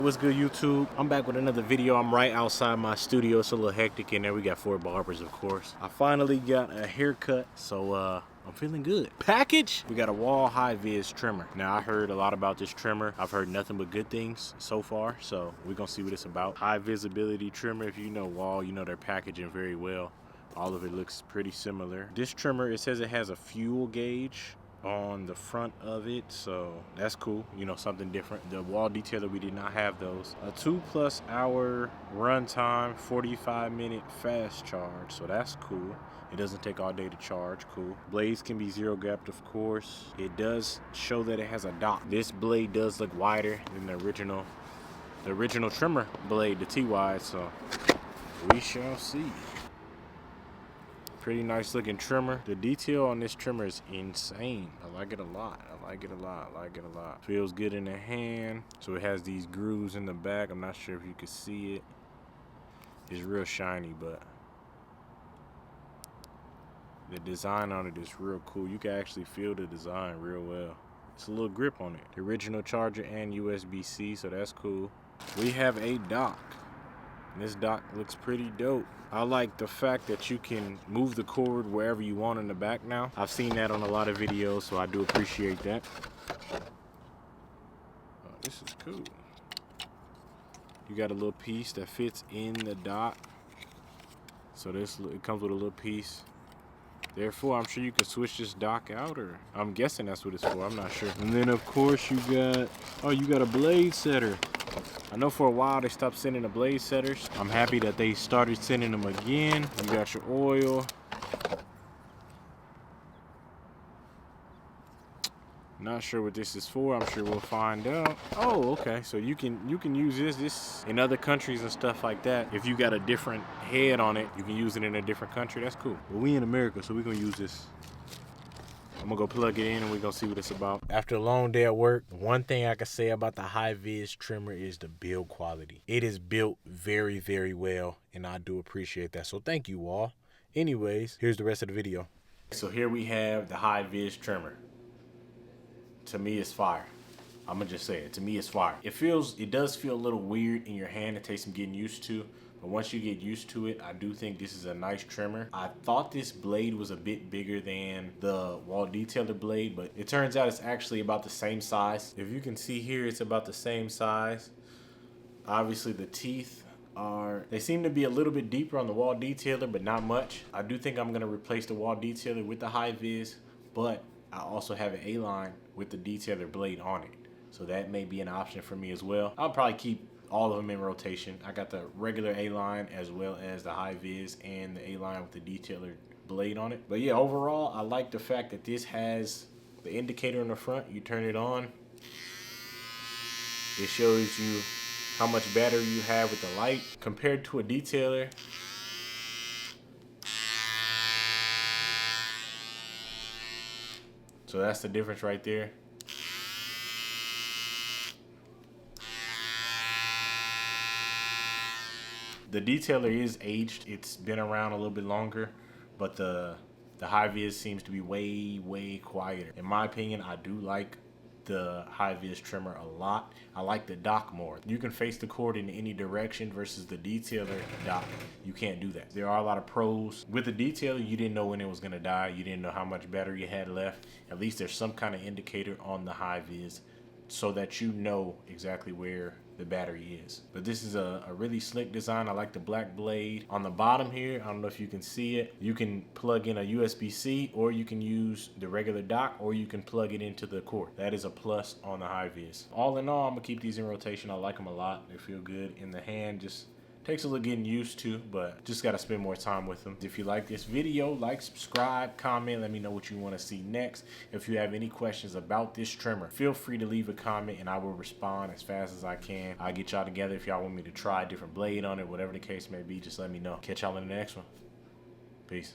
What's good, YouTube? I'm back with another video. I'm right outside my studio. It's a little hectic in there. We got 4 barbers, of course. I finally got a haircut, so I'm feeling good. Package, we got a Wahl Hi-Viz trimmer. Now, I heard a lot about this trimmer. I've heard nothing but good things so far, so we're gonna see what it's about. High visibility trimmer. If you know Wahl, you know their packaging very well. All of it looks pretty similar. This trimmer, it says it has a fuel gauge on the front of it, so that's cool, you know, something different. The Wahl detailer, we did not have those. A 2+ hour run time, 45-minute fast charge, so that's cool. It doesn't take all day to charge. Cool. Blades can be zero gapped, of course. It does show that it has a dock. This blade does look wider than the original trimmer blade, the T-wide, so we shall see. Pretty nice looking trimmer. The detail on this trimmer is insane. I like it a lot. I like it a lot. Feels good in the hand. So it has these grooves in the back. I'm not sure if you can see it. It's real shiny, but the design on it is real cool. You can actually feel the design real well. It's a little grip on it. The original charger and USB-C, so that's cool. We have a dock. This dock looks pretty dope. I like the fact that you can move the cord wherever you want in the back now. I've seen that on a lot of videos, so I do appreciate that. Oh, this is cool. You got a little piece that fits in the dock. So it comes with a little piece. Therefore, I'm sure you can switch this dock out, or I'm guessing that's what it's for. I'm not sure. And then, of course, you got a blade setter. I know for a while they stopped sending the blade setters. I'm happy that they started sending them again. You got your oil. Not sure what this is for. I'm sure we'll find out. Oh, okay. So you can use this in other countries and stuff like that. If you got a different head on it, you can use it in a different country. That's cool. But we in America, so we're gonna use this. I'm gonna go plug it in and we're gonna see what it's about. After a long day at work, one thing I can say about the Hi-Viz trimmer is the build quality. It is built very, very well, and I do appreciate that. So thank you, Wahl. Anyways, here's the rest of the video. So here we have the Hi-Viz trimmer. To me, it's fire. I'm gonna just say it. To me, it's fire. It does feel a little weird in your hand. It takes some getting used to. But once you get used to it, I do think this is a nice trimmer. I thought this blade was a bit bigger than the Wahl detailer blade, but it turns out it's actually about the same size. If you can see here, it's about the same size. Obviously, the teeth they seem to be a little bit deeper on the Wahl detailer, but not much. I do think I'm gonna replace the Wahl detailer with the Hi-Viz, but I also have an A-line with the detailer blade on it. So that may be an option for me as well. I'll probably keep all of them in rotation. I got the regular A-line as well as the Hi-Viz and the A-line with the detailer blade on it. But yeah, overall, I like the fact that this has the indicator on the front. You turn it on. It shows you how much battery you have with the light compared to a detailer. So that's the difference right there. The detailer is aged. It's been around a little bit longer, but the Hi-Viz seems to be way quieter. In my opinion, I do like the Hi-Viz trimmer a lot. I like the dock more. You can face the cord in any direction versus the detailer dock. You can't do that. There are a lot of pros. With the detailer, you didn't know when it was gonna die. You didn't know how much battery you had left. At least there's some kind of indicator on the Hi-Viz so that you know exactly where the battery is. But this is a really slick design. I like the black blade. On the bottom here, I don't know if you can see it, you can plug in a USB-C, or you can use the regular dock, or you can plug it into the cord. That is a plus on the Hi-Viz. All in all, I'm gonna keep these in rotation. I like them a lot. They feel good in the hand. Just takes a little getting used to, but just gotta spend more time with them. If you like this video, like, subscribe, comment, let me know what you wanna see next. If you have any questions about this trimmer, feel free to leave a comment and I will respond as fast as I can. I'll get y'all together. If y'all want me to try a different blade on it, whatever the case may be, just let me know. Catch y'all in the next one. Peace.